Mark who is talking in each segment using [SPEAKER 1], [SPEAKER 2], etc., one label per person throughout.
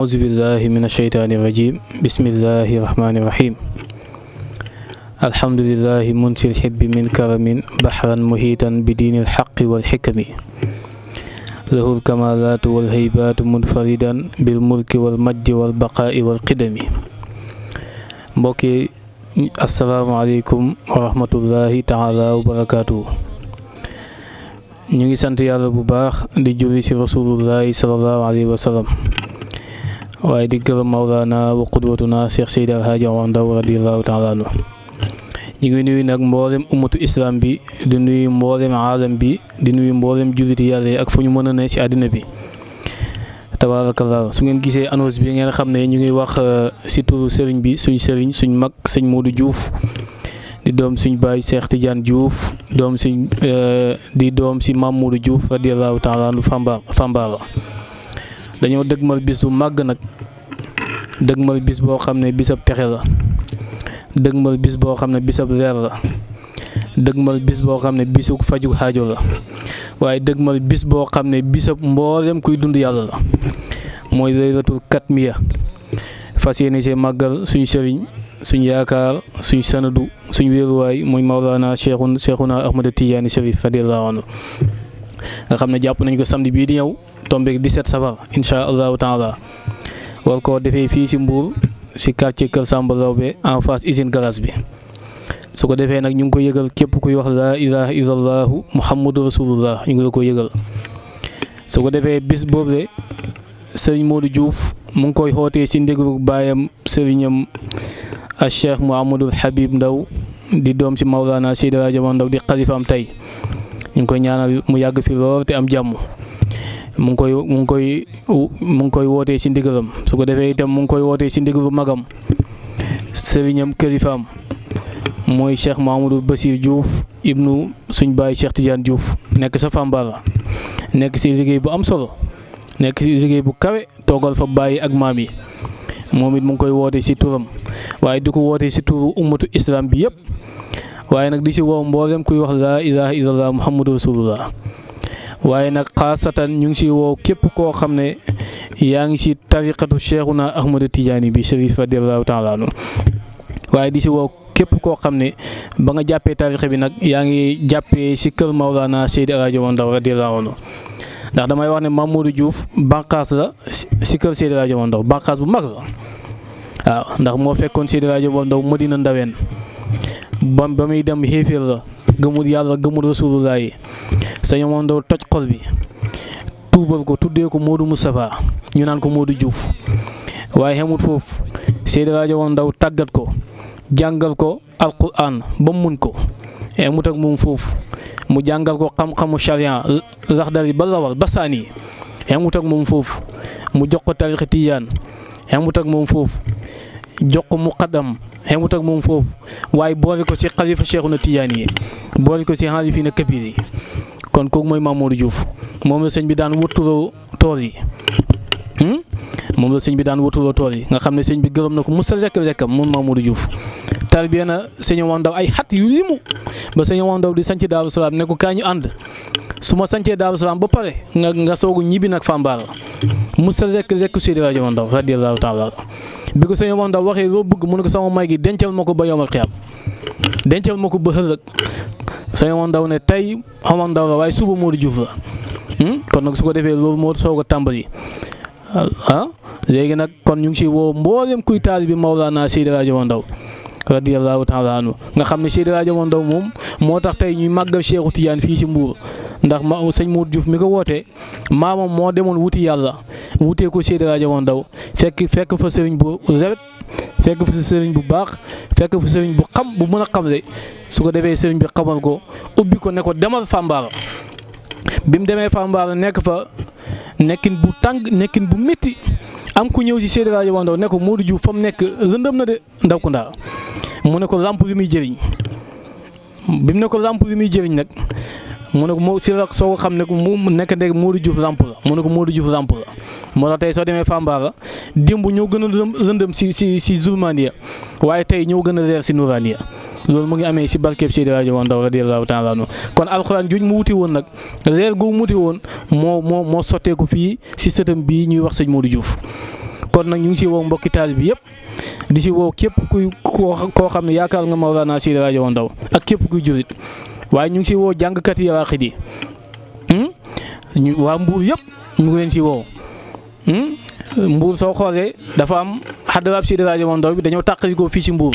[SPEAKER 1] أعوذ بالله من الشيطان الرجيم بسم الله الرحمن الرحيم الحمد لله منسي الحب من كرم بحرا محيطا بدين الحق والحكم له الكمالات والهيبات منفردا بالملك والمجد والبقاء والقدم mbokki asalaamaaleykum wa rahmatullahi taala wa barakaatu. ñu ngi sant yàlla bu baax di julli ci rasulullahi sallallahu alayhi wa sallam waaye di gërëm mawlaana wa qudwatuna Cheikh Seydi Alhaaji Omar Ndaw radiyallahu taala anhu. ñu ngi nuyu nag mboolem ummatu islam bi di nuyu mboolem aalam bi di nuyu mboolem julliti yàlla yi ak fu ñu mën a ne ci àddina bi tabaarakallah. su ngeen gisee annonce bi ngeen xam ne ñu ngi wax ci turu sëriñ bi suñ mag sëñ Modou Diouf di doom suñ baay Cheikh Tidiane Diouf doom suñ di doom ci Mame Modou Diouf radiyallahu taala anhu Fambaara. dañoo dëgmal bis bu màgg nag dëgmal bis boo xam ne bisab texe la dëgmal bis boo xam ne bisab leer la dëgmal bis boo xam ne bisu faju xaajo la waaye dëgmal bis boo xam ne bisab mboolem kuy dund yàlla la mooy laylatul katmiya. fas yéene see màggal suñu sëriñ suñ yaakaar suñ sanadu suñ wéeruwaay mooy Mawlana Cheikhuna Ahmada Tidiane Chérif radiyallahu anhu nga xam ne jàpp nañ ko samedi bii di ñëw tombeeg 17 safar incha allahu taala war koo defee fii ci Mbour ci quartier Kër Samba Lawbe en face usine galas bi. su ko defee nag ñu ngi ko yëgal képp kuy wax laa ilaha illallahu muhammadu rasulullah ñu ngi la ko yëgal. su ko defee bis boobu de sëriñ Modou Diouf mu ngi koy xootee ci ndéglu baayam sëriñam a Cheikh Mouhamadul Habib Ndaw di doom ci Mawlana Seydi Alhaaji Omar Ndaw di xalifaam tey. ñu ngi koy ñaanal mu yàgg fi lool te am jàmm. mu ngi koy wootee ci ndigalam. su ko defee itam mu ngi koy wootee ci ndigalu magam sëriñam kilifaam mooy Cheikh Mahamadou Bassir Diouf ibnu suñ baay Cheikh Tidiane Diouf nekk sa Fambaara nekk ci liggéey bu am solo nekk ci liggéey bu kawe toogal fa bàyyi ak maam yi. moom it mu ngi koy wootee ci turam waaye di ko wootee ci turu ummatu islam bi yëpp waaye nag di ci woo mboolem kuy wax laa ilaha illallah muhammadu rasulullah. waaye nag xaasatan ñu ngi ci woo képp koo xam ne yaa ngi ci tariqatu Cheikhuna Ahmada Tidiane bi Chérif radiyallahu taala anhu waaye di ci woo képp koo xam ne ba nga jàppee tariqa bi nag yaa ngi jàppee ci kër Mawlana Seydi Alhaaji Omar Ndaw radiyallahu anhu ndax damay wax ne Mame Modou Diouf bànqaas la ci kër Seydi Alhaaji Omar Ndaw bànqaas bu mag la waaw ndax moo fekkoon Seydi Alhaaji Omar Ndaw Madina Ndaween ba muy dem xéeféer la gëmul yàlla gëmul rasulullah yi sëñ Omar Ndaw toj xol bi tuubal ko tuddee ko Modou Moustapha ñu naan ko Modou Diouf waaye xemut foofu Seydi Alhaaji Omar Ndaw tàggat ko jàngal ko alquran ba mu mun ko xemut ak moom foofu mu jàngal ko xam-xamu charia laxdari ba lawal ba saani xemut ak moom foofu mu jox ko tariqa tijaan xemut ak moom foofu jox ko muqaddam xemut ak moom foofu waaye boole ko ci xalifa Cheikhuna Tijaan yi boole ko ci xaalifina kabir yi. kon kooku mooy Mame Modou Diouf moom la sëñ bi daan wëtturoo tool yi nga xam ne sëñ bi gërëm na ko musa rekk-rekkam moom Mame Modou Diouf. tarbiya na sëñ Omar Ndaw ay xat yu limu ba sëñ Omar Ndaw di sanc Daaru Salaam ne ko kaa ñu ànd su ma sancee Daaru Salaam ba pare nga soogu ñibbi nag Fambaara musa rekk Seydi Alhaaji Omar Ndaw radiyallahu taala bi ko sëñ Omar Ndaw waxee loo bëgg mu ne ko sama may gi dencal ma ko ba yawmal qiyaam dencal ma ko ba ëllëg. sëñ Omar Ndaw ne tey Omar Ndaw la waaye suba Modou Diouf la kon nag su ko defee loolu moo soog a tàmbali léegi nag kon ñu ngi ci woo mboolem kuy taalibe bi Mawlana Seydi Alhaaji Omar Ndaw radiyallahu taala anhu nga xam ne Seydi Alhaaji Omar Ndaw moom moo tax tey ñuy màggal Cheikhu Tidiane fii ci Mbuur ndax sëñ Modou Diouf mi ko wootee maamam moo demoon wuti yàlla wutee ko Seydi Alhaaji Omar Ndaw fekk fa sëriñ bu rewet fekk fa sëriñ bu baax fekk fa sëriñ bu xam bu mën a xamle su ko defee sëriñ bi xamal ko ubbi ko ne ko demal Fambaara bi mu demee Fambaara nekk fa nekkin bu tàng nekkin bu métti am ku ñëw ci Seydi Alhaaji Omar Ndaw ne ko Modou Diouf fa mu nekk rëndëm na de ndaw ku ndaa mu ne ko làmp li muy jëriñ bi mu ne ko làmp li muy jëriñ nag mu ne ko moo si la soo ko xam ne mu nekk ndeg Modou Diouf làmp la mu ne ko Modou Diouf làmp la moo tax tey soo demee Fambaara démb ñoo gën a lëndëm si zulmaniya waaye tey ñoo gën a leer si nuraniya loolu mu ngi amee si barkeeb Seydi Alhaaji Omar Ndaw radiyallahu taala anhu kon alxuraan juñ mu wuti woon nag leer googu mu wuti woon moo sotteeku fii si sëtam bii ñuy wax sëñ Modou Diouf kon nag ñu ngi si woo mbokki taal bi yëpp di si woo képp kuy koo xam ne yaakaar nga Mawlana Seydi El Hadji Omar Ndao ak képp kuy jurit waaye ñu ngi si woo jàngkat yi Yawaqit yi waa Mbuur yëpp ñu ngi leen si woo Mbuur soo xoolee dafa am xadaraab Seydi El Hadji Omar Ndao bi dañoo tàqali ko fii si Mbuur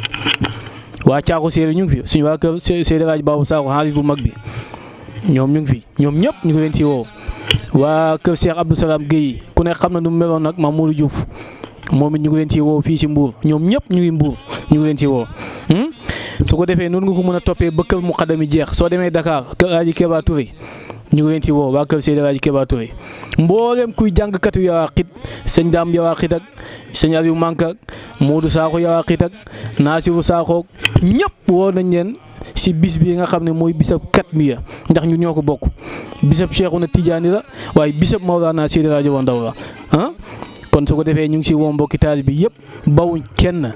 [SPEAKER 1] waa Caaxu Séeri ñu ngi fi suñu waa kër Seydi El Hadji Babou Sakho xaalis bu mag bi ñoom ñu ngi fi ñoom ñëpp ñu ngi leen si woo waa kër Cheikh Abdou Salam Guèye ku ne xam na nu mu meloon nag Mamadou Diouf moom it ñu ngi leen si woo fii si Mbuur ñoom ñëpp ñu ngi Mbuur ñu ngi leen si woo su ko defee noonu nga ko mën a toppee ba kër Muqaddam yi jeex soo demee Dakar kër Alaaji Keba Touré ñu ngi leen si woo waa kër Seydi El Hadji Keba Touré mboolem kuy jàngkatu Yawaqit sëñ Daam Yawaqit ak sëñ Aliou Manka ak Modou Sakho Yawaqit ak Naasiru Sakho ñëpp woo nañ leen si bis bi nga xam ne mooy bisab Katmiya ndax ñu ñoo ko bokk bisab Cheikhouna Tidiane la waaye bisab Mawlana Seydi El Hadji Omar Ndao la kon su ko defee ñu ngi si woo mbokki taalibe bi yëpp bawuñ kenn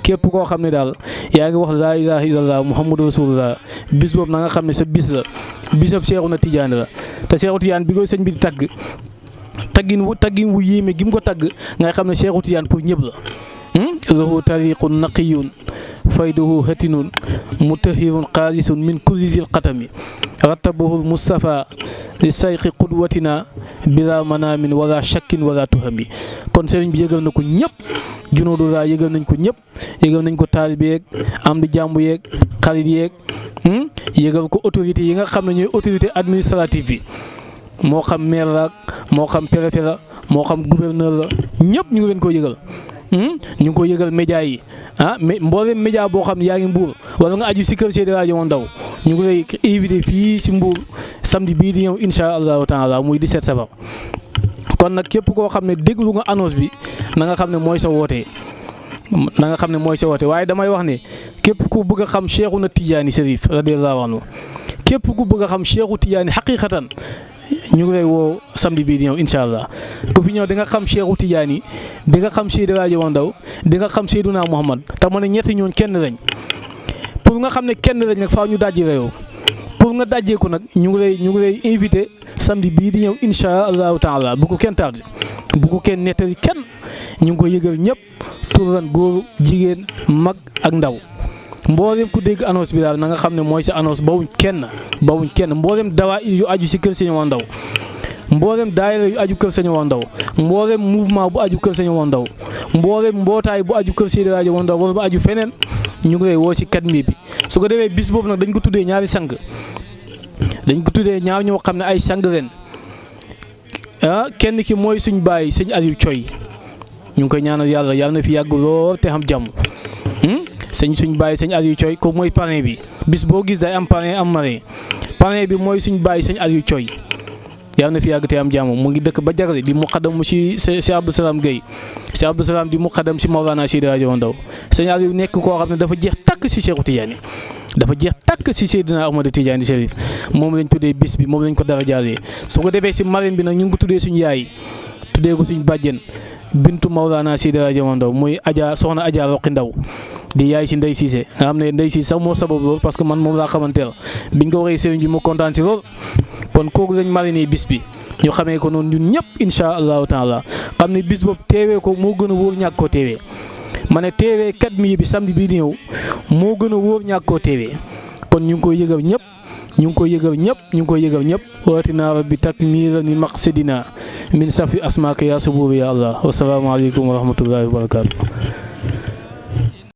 [SPEAKER 1] képp koo xam ne daal yaa ngi wax laa ilaaha illallah muhammadu rasulullah bis boobu na nga xam ne sa bis la bisab Cheikhouna Tidiane la te Cheikhu Tidiane bi koy sëñ bi di tagg taggin wu yéeme gi mu ko tagg ngay xam ne Cheikhu Tidiane pour ñëpp la lahu tariqun naqiyun fayduhu hatinun mutahirun qaalisun min kulli zil qatami rattabahu Mustafa li sayqi qudwatina bila manamin wala shakkin wala tuhami kon sëriñ bi yëgal na ko ñëpp junóodu laa yëgal nañ ko ñëpp yëgal nañ ko taalibe yeeg am di jàmbu yeeg xarit yeeg yëgal ko autorité yi nga xam ne ñooy autorité administrative yi moo xam maire la moo xam préfet la moo xam gouverneur la ñëpp ñu ngi leen ko yëgal ñu ngi ko yëgal média yi mais mboolem média boo xam ne yaa ngi Mbuur wala nga aju si kër Seydi El Hadji Omar Ndao ñu ngi lay invité fii si Mbuur samedi bii di ñëw incha allahu taala muy 17 safar kon nag képp koo xam ne déglu nga annonce bi na nga xam ne mooy sa woote waaye damay wax ne képp ku bëgg a xam Cheikhouna Tidiane Chérif radiyallahu anhu képp ku bëgg a xam Cheikhu Tidiane xaqiqatan ñu ngi lay woo samedi bii di ñëw incha allah ku fi ñëw di nga xam Cheikhu Tidiane di nga xam Seydi El Hadji Omar Ndao di nga xam Seydouna Muhammad te ma ne ñetti ñooñ kenn lañ pour nga xam ne kenn lañ nag faaw ñu dajji réew pour nga dajjeeku nag ñu ngi lay invité samedi bii di ñëw incha allahu taala bu ko kenn tardé bu ko kenn nettali kenn ñu ngi ko yëgal ñëpp turan góor jigéen mag ak ndaw mboolem ku dégg annonce bi daal na nga xam ne mooy sa annonce bawuñ kenn mboolem dawaa yu aju si kër Sëñ Omar Ndao mboolem daayira yu aju kër Sëñ Omar Ndao mboolem mouvement bu aju kër Sëñ Omar Ndao mboolem mbootaay bu aju kër Seydi El Hadji Omar Ndao wala bu aju feneen ñu ngi lay woo si Katmiya bi su ko defee bis boobu nag dañ ko tuddee ñaari sang dañ ko tuddee ñaar ñoo xam ne ay sang ren kenn ki mooy suñ baay sëñ Aliou Thioy ñu ngi koy ñaanal yàlla na fi yàgg lool te xam jàmm suñ baay sëñ Aliou Thioy ko mooy parrain bi bis boo gis day am parrain am marraine parrain bi mooy suñ baay sëñ Aliou Thioy yàlla na fi yàgg te am jàmm mu ngi dëkk ba Jagre di muqaddam si Cheikh Abdou Salam Guèye Cheikh Abdou Salam di muqaddam si Mawlana Seydi El Hadji Omar Ndao sëñ Aliou nekk koo xam ne dafa jeex takk si Cheikhu Tidiane dafa jeex takk si Seydina Ahmad Tidiane Chérif moom lañ tuddee bis bi moom lañ ko dara jaaree su ko defee si marraine bi nag ñu ngi ko tuddee suñu yaay tuddee ko suñu bàjjen bintu Mawlana Seydi El Hadji Omar Ndao muy soxna Adja Roqi Ndaw di yaay si Ndeye Cissé nga xam ne Ndeye Cissé sax moo sabab lool parce que man moom laa xamanteel biñ ko waxee sëriñ bi mu kontaan si lool kon kooku lañ mariné bis bi ñu xamee ko noonu ñun ñëpp incha allahu taala xam ne bis boobu teewee ko moo gën a wóor ñàkk koo teewee ma ne teewee Katmiya bi samedi bii di ñëw moo gën a wóor ñàkk koo teewee kon ñu ngi koy yëgal ñëpp waatina rabbi takmira ni maqsidina min safi asmaaka ya sabur ya allah wasalaamu aleykum wa rahmatullahi wa barakatu